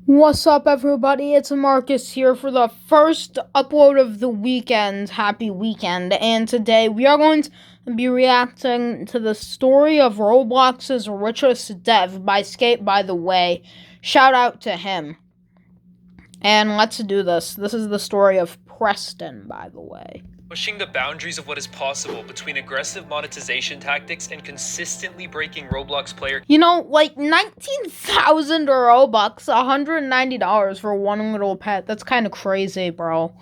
What's up, everybody? It's Marcus here for the first upload of the weekend. Happy weekend. And today we are going to be reacting to the story of Roblox's richest dev by Skate By The Way. Shout out to him. And let's do this. This is the story of Preston, by the way. Pushing the boundaries of what is possible between aggressive monetization tactics and consistently breaking Roblox player. You know, like 19,000 Robux, $190 for one little pet. That's kind of crazy, bro.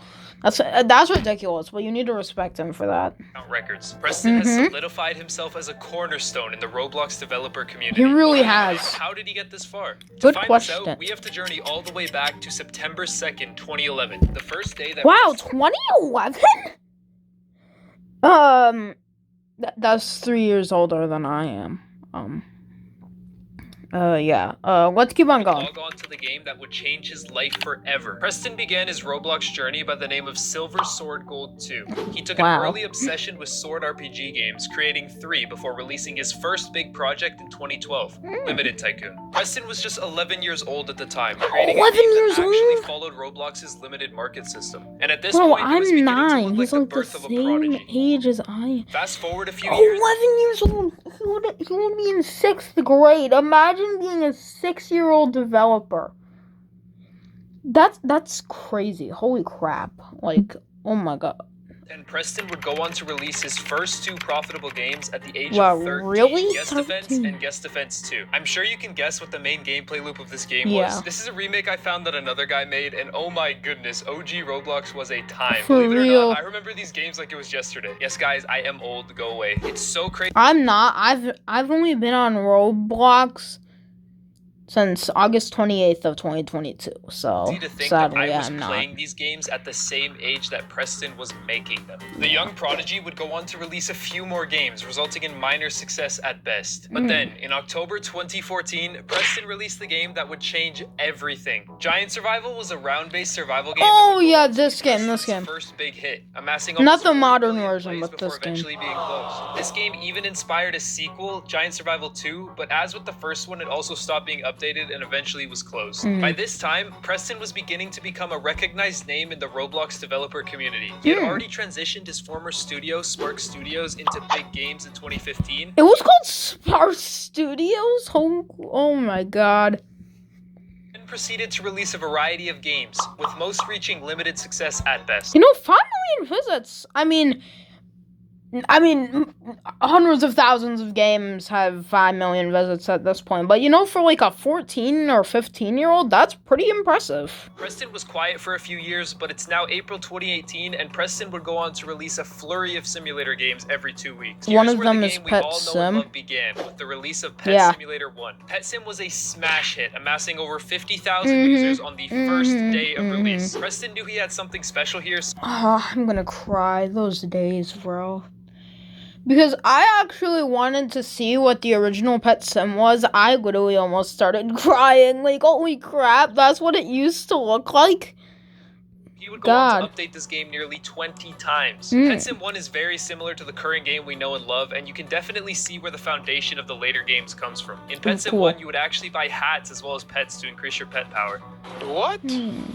That's ridiculous, but you need to respect him for that. Records. Preston has solidified himself as a cornerstone in the Roblox developer community. He really has. How did he get this far? Good to find question. This out, we have to journey all the way back to September 2nd, 2011. The first day that. Wow, 2011? That's 3 years older than I am. Yeah. Let's keep on going. Log on to the game that would change his life forever. Preston began his Roblox journey by the name of Silver Sword Gold 2. He took an early obsession with sword RPG games, creating 3 before releasing his first big project in 2012, Limited Tycoon. Preston was just 11 years old at the time, creating 11 a game years that actually old? followed Roblox's limited market system. And at this Bro, point, it was I'm beginning 9. to look He's like like the the birth of a same prodigy. age as I am. Fast forward a few 11 years. years old. He would be in 6th grade. Imagine being a 6-year-old developer. That's crazy. Holy crap. Like, oh my god. And Preston would go on to release his first 2 profitable games at the age Wow, of 13, really? Guest Defense and Guest Defense 2. I'm sure you can guess what the main gameplay loop of this game was. This is a remake I found that another guy made, and oh my goodness, OG Roblox was a time. For Believe it real. or not, I remember these games like it was yesterday. Yes, guys, I am old. Go away. It's so crazy. I'm not. I've only been on Roblox since August 28th of 2022, so To think sadly that I was I'm not. playing these games at the same age that Preston was making them. The young prodigy would go on to release a few more games, resulting in minor success at best. But then, in October 2014, Preston released the game that would change everything. Giant Survival was a round-based survival game. Oh yeah, this game. First big hit, amassing Not almost the 40 modern million version, plays but before this game. eventually being closed. This game even inspired a sequel, Giant Survival 2, but as with the first one, it also stopped being updated and eventually was closed. By this time, Preston was beginning to become a recognized name in the Roblox developer community. He had already transitioned his former studio, Spark Studios, into big games in 2015. It was called Spark Studios? Oh my god. And proceeded to release a variety of games, with most reaching limited success at best. You know, 5 million visits. I mean, hundreds of thousands of games have 5 million visits at this point. But, you know, for like a 14 or 15-year-old, that's pretty impressive. Preston was quiet for a few years, but it's now April 2018, and Preston would go on to release a flurry of simulator games every 2 weeks. One of them is Pet Sim. Love began with the release of Pet Simulator 1. Pet Sim was a smash hit, amassing over 50,000 users on the first day of release. Preston knew he had something special here. Oh, I'm gonna cry. Those days, bro. Because I actually wanted to see what the original Pet Sim was. I literally almost started crying. Like, holy crap, that's what it used to look like. He would go on to update this game nearly 20 times. Pet Sim 1 is very similar to the current game we know and love, and you can definitely see where the foundation of the later games comes from. In Pet Sim 1, you would actually buy hats as well as pets to increase your pet power. What?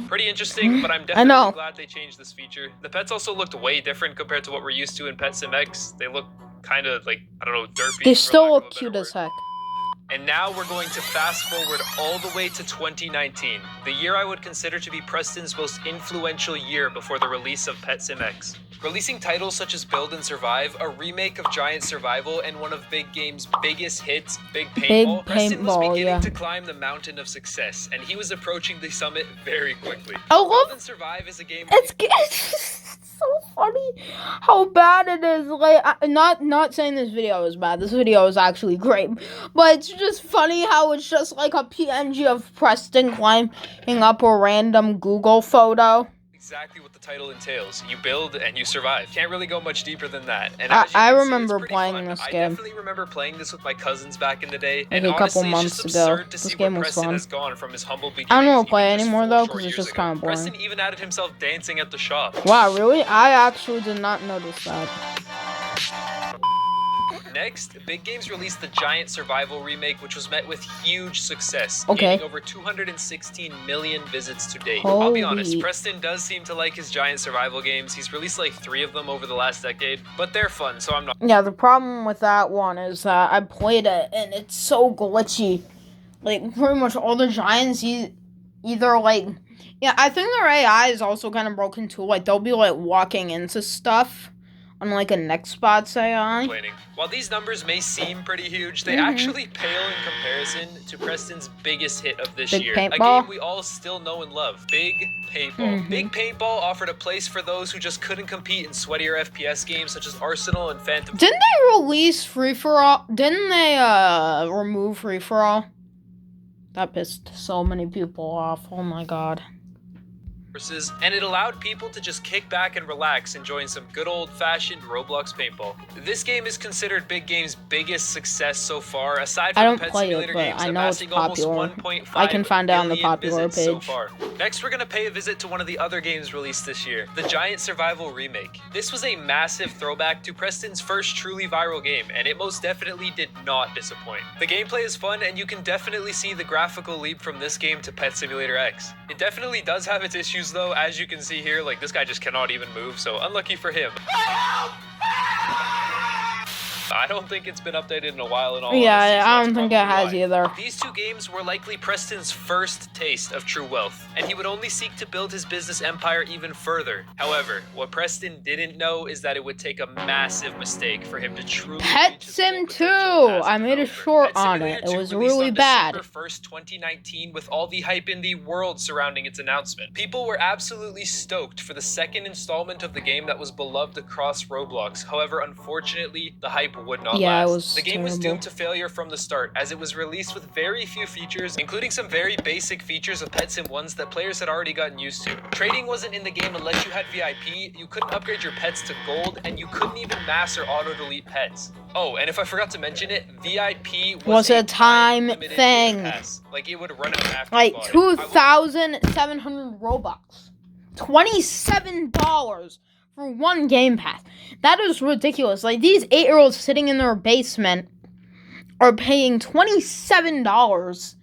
Pretty interesting, but I'm definitely glad they changed this feature. The pets also looked way different compared to what we're used to in Pet Sim X. They look kind of like, I don't know, derpy. They still look cute as heck. And now we're going to fast forward all the way to 2019, the year I would consider to be Preston's most influential year before the release of Pet Sim X. Releasing titles such as Build and Survive, a remake of Giant Survival, and one of Big Game's biggest hits, Big Paintball, Preston was beginning to climb the mountain of success, and he was approaching the summit very quickly. Build and Survive is a game... It's so funny how bad it is. Like, not saying this video is bad. This video is actually great. But it's just funny how it's just like a PNG of Preston climbing up a random Google photo. Exactly what the title entails. You build and you survive. Can't really go much deeper than that. And I remember playing this game. I definitely remember playing this with my cousins back in the day. Like and a couple honestly, months it's just ago. absurd to This see game where was Preston fun. has gone from his humble beginnings. I don't want to play even just anymore 4 though, short because it's years just ago. kind of boring. Preston even added himself dancing at the shop. Wow, really? I actually did not notice that. Next, Big Games released the Giant Survival remake, which was met with huge success, Okay. gaining over 216 million visits to date. Holy. I'll be honest, Preston does seem to like his Giant Survival games. He's released like 3 of them over the last decade, but they're fun, so I'm not... Yeah, the problem with that one is that I played it, and it's so glitchy. Like, pretty much all the Giants, either, like... Yeah, I think their AI is also kind of broken, too. Like, they'll be, like, walking into stuff, unlike a next spot's AI. While these numbers may seem pretty huge, they actually pale in comparison to Preston's biggest hit of this year. Paintball? A game we all still know and love, Big Paintball. Big Paintball offered a place for those who just couldn't compete in sweatier FPS games such as Arsenal and Phantom. Didn't they release Free-for-All? Didn't they, remove Free-for-All? That pissed so many people off. Oh my god. And it allowed people to just kick back and relax, enjoying some good old-fashioned Roblox paintball. This game is considered Big Game's biggest success so far, aside from the Pet Simulator games amassing almost 1.5 I can find out on the popular page. So far. Next, we're gonna pay a visit to one of the other games released this year, the Giant Survival remake. This was a massive throwback to Preston's first truly viral game, and it most definitely did not disappoint. The gameplay is fun, and you can definitely see the graphical leap from this game to Pet Simulator X. It definitely does have its issues though, as you can see here, like this guy just cannot even move, so unlucky for him. I don't think it's been updated in a while in all honesty, I don't think it has either. These 2 games were likely Preston's first taste of true wealth, and he would only seek to build his business empire even further. However, what Preston didn't know is that it would take a massive mistake for him to truly Pet Sim 2! I made a short on it. It was really bad. December 1st, 2019, with all the hype in the world surrounding its announcement. People were absolutely stoked for the second installment of the game that was beloved across Roblox. However, unfortunately, the hype would not last. The game was doomed to failure from the start, as it was released with very few features, including some very basic features of Pet Sim 1s that players had already gotten used to. Trading wasn't in the game unless you had VIP, you couldn't upgrade your pets to gold, and you couldn't even mass or auto-delete pets. Oh, and if I forgot to mention it, VIP was a time thing. Like, it would run out after like 2,700 Robux. $27 for one game pass. That is ridiculous. Like, these 8-year-olds sitting in their basement are paying $27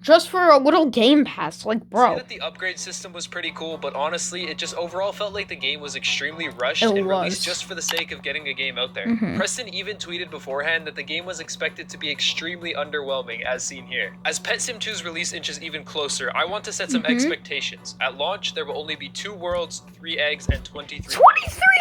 just for a little game pass. Like, bro. Say that the upgrade system was pretty cool, but honestly, it just overall felt like the game was extremely rushed and released just for the sake of getting a game out there. Preston even tweeted beforehand that the game was expected to be extremely underwhelming, as seen here. As Pet Sim 2's release inches even closer, I want to set some expectations. At launch, there will only be 2 worlds, 3 eggs, and 23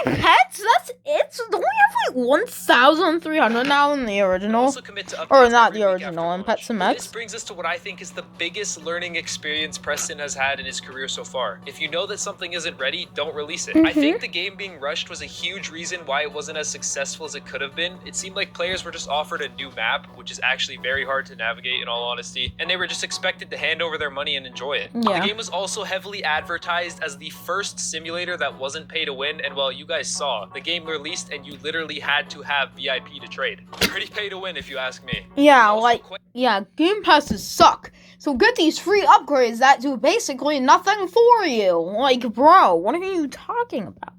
pets? That's it? Don't we have like 1,300 now in the original? Also commit to or not the original, in Pet Sim X? This brings us to what I think is the biggest learning experience Preston has had in his career so far. If you know that something isn't ready, don't release it. I think the game being rushed was a huge reason why it wasn't as successful as it could have been. It seemed like players were just offered a new map, which is actually very hard to navigate in all honesty, and they were just expected to hand over their money and enjoy it. The game was also heavily advertised as the first simulator that wasn't pay to win, and well, you guys saw, the game released and you literally had to have VIP to trade. Pretty pay to win if you ask me. Yeah, game passes suck. So get these free upgrades that do basically nothing for you. Like, bro, what are you talking about?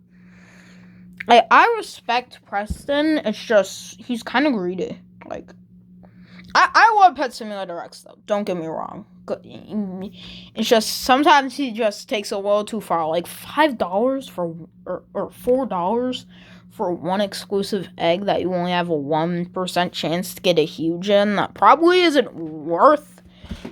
I respect Preston. It's just, he's kind of greedy. Like, I love Pet Simulator X, though. Don't get me wrong. It's just, sometimes he just takes a little too far. Like, $5 for, or $4 for one exclusive egg that you only have a 1% chance to get a huge in. That probably isn't worth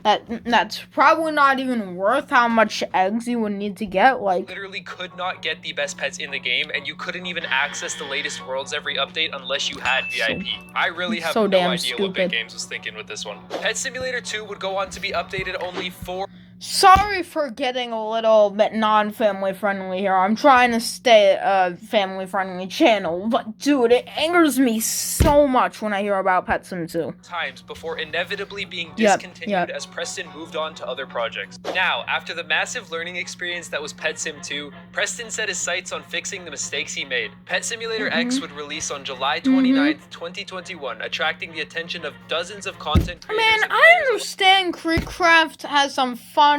That's probably not even worth how much eggs you would need to get. Like, literally could not get the best pets in the game, and you couldn't even access the latest worlds every update unless you had VIP. I really have no idea what Big Games was thinking with this one. Pet Simulator 2 would go on to be updated only 4. Sorry for getting a little bit non-family friendly here. I'm trying to stay a family friendly channel, but dude, it angers me so much when I hear about Pet Sim 2. Times before inevitably being discontinued as Preston moved on to other projects. Now, after the massive learning experience that was Pet Sim 2, Preston set his sights on fixing the mistakes he made. Pet Simulator X would release on July 29th, 2021, attracting the attention of dozens of content creators. Man, I understand Creekcraft has some funny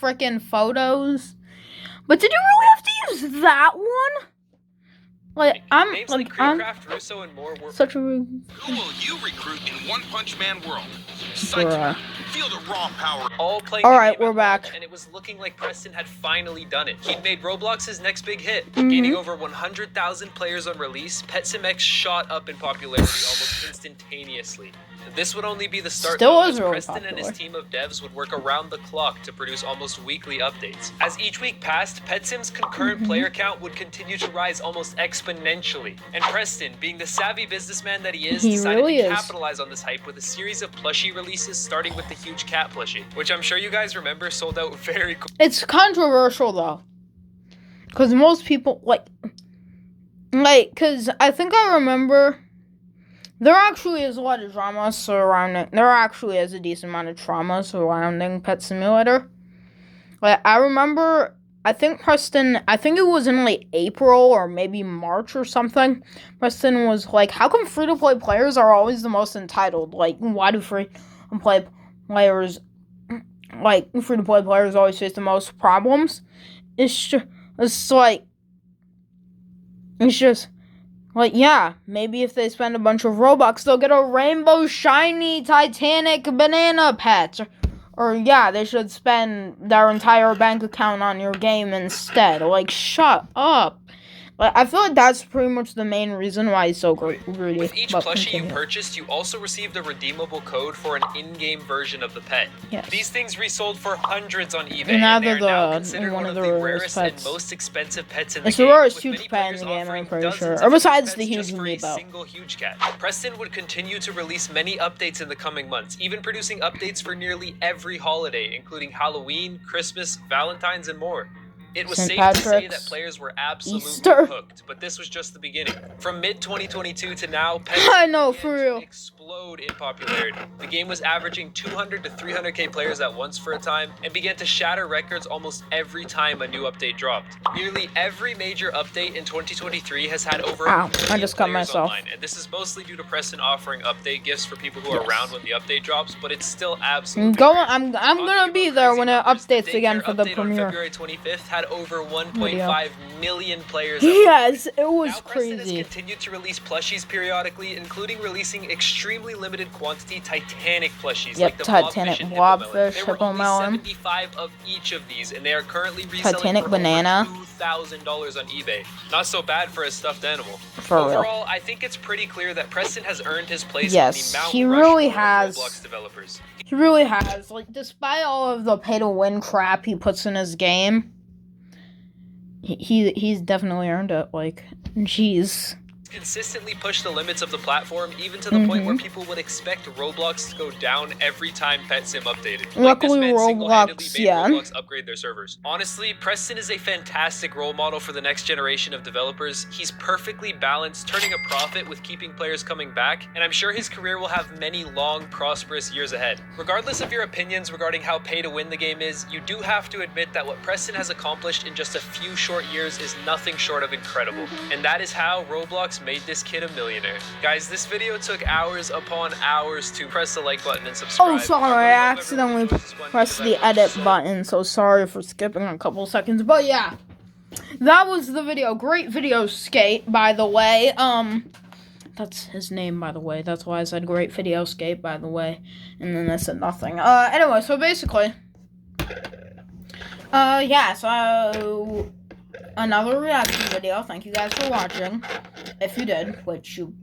frickin' photos, but did you really have to use that one? Like, Names like Creecraft, Russo, and more were such a... Who will you recruit in One Punch Man world? Psych, feel the raw power. All playing All the right, game we're at back. launch, and it was looking like Preston had finally done it. He'd made Roblox his next big hit. Gaining over 100,000 players on release, PetSimX shot up in popularity almost instantaneously. This would only be the start, Still though, is as really Preston and his popular. team of devs would work around the clock to produce almost weekly updates. As each week passed, PetSim's concurrent player count would continue to rise almost exponentially. And Preston, being the savvy businessman that he is, decided really to is. capitalize on this hype with a series of plushie releases, starting with the huge cat plushie, which I'm sure you guys remember sold out very quickly. It's controversial, though. Because most people, because I think I remember... There actually is a lot of drama surrounding... There actually is a decent amount of trauma surrounding Pet Simulator. Like, I remember... I think Preston... I think it was in, April or maybe March or something. Preston was like, how come free-to-play players are always the most entitled? Like, why do free-to-play players... free-to-play players always face the most problems? It's just... yeah, maybe if they spend a bunch of Robux, they'll get a rainbow shiny Titanic banana pet. Or yeah, they should spend their entire bank account on your game instead. Shut up. I feel like that's pretty much the main reason why he's so greedy. With each plushie you purchased, you also received a redeemable code for an in-game version of the pet. Yes. These things resold for hundreds on eBay, And and they are now considered one of the rarest and pets. most expensive pets in the It's game. the rarest with huge many pet in the players game, I'm offering pretty dozens sure. of Or besides pets the huge just for a amiibo. single huge cat. Preston would continue to release many updates in the coming months, even producing updates for nearly every holiday, including Halloween, Christmas, Valentine's, and more. It was St. safe to say Patrick's, that players were absolutely Easter. hooked, but this was just the beginning. From mid-2022 to now, Pet I know, began for to real. explode in popularity. The game was averaging 200 to 300k players at once for a time, and began to shatter records almost every time a new update dropped. Nearly every major update in 2023 has had over Ow, a million I just cut players myself. online, and this is mostly due to Preston offering update gifts for people who are around when the update drops, but it's still absolutely crazy. I'm gonna be there when it updates again for the Update on premiere. February 25th had over 1.5 million players. Yes, it was Now Preston has crazy. continued to release plushies periodically, including releasing extremely limited quantity Titanic plushies Yep, like the Titanic Blobfish and Blobfish, Hippo Hippo Melon. Melon. There were only 75 of each of these, and they are currently reselling Titanic for banana. over $2,000 on eBay. Not so bad for a stuffed animal. For real. Overall, I think it's pretty clear that Preston has earned his place Yes, on the Mount he Rushmore really of has. Roblox developers. He really has. Despite all of the pay-to-win crap he puts in his game, he's definitely earned it. Jeez. Consistently push the limits of the platform, even to the point where people would expect Roblox to go down every time PetSim updated. Luckily, this man single-handedly Roblox, made yeah. Roblox upgrade their servers. Honestly, Preston is a fantastic role model for the next generation of developers. He's perfectly balanced, turning a profit with keeping players coming back, and I'm sure his career will have many long, prosperous years ahead. Regardless of your opinions regarding how pay-to-win the game is, you do have to admit that what Preston has accomplished in just a few short years is nothing short of incredible. And that is how Roblox made this kid a millionaire. Guys, this video took hours upon hours to press the like button and subscribe. Oh, sorry, I accidentally pressed the edit button, so sorry for skipping a couple seconds. But yeah, that was the video. Great video, Skate, by the way. That's his name, by the way. That's why I said great video, Skate, by the way. And then I said nothing. Anyway, so basically, yeah, so another reaction video. Thank you guys for watching. If you did, which you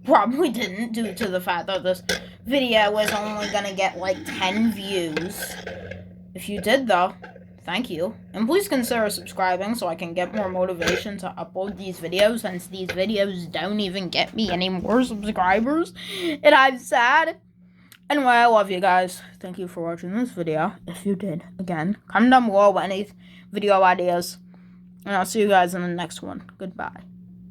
probably didn't, due to the fact that this video was only gonna get 10 views. If you did, though, thank you. And please consider subscribing so I can get more motivation to upload these videos, since these videos don't even get me any more subscribers. And I'm sad. Anyway, I love you guys. Thank you for watching this video. If you did, again, comment down below with any video ideas. And I'll see you guys in the next one. Goodbye.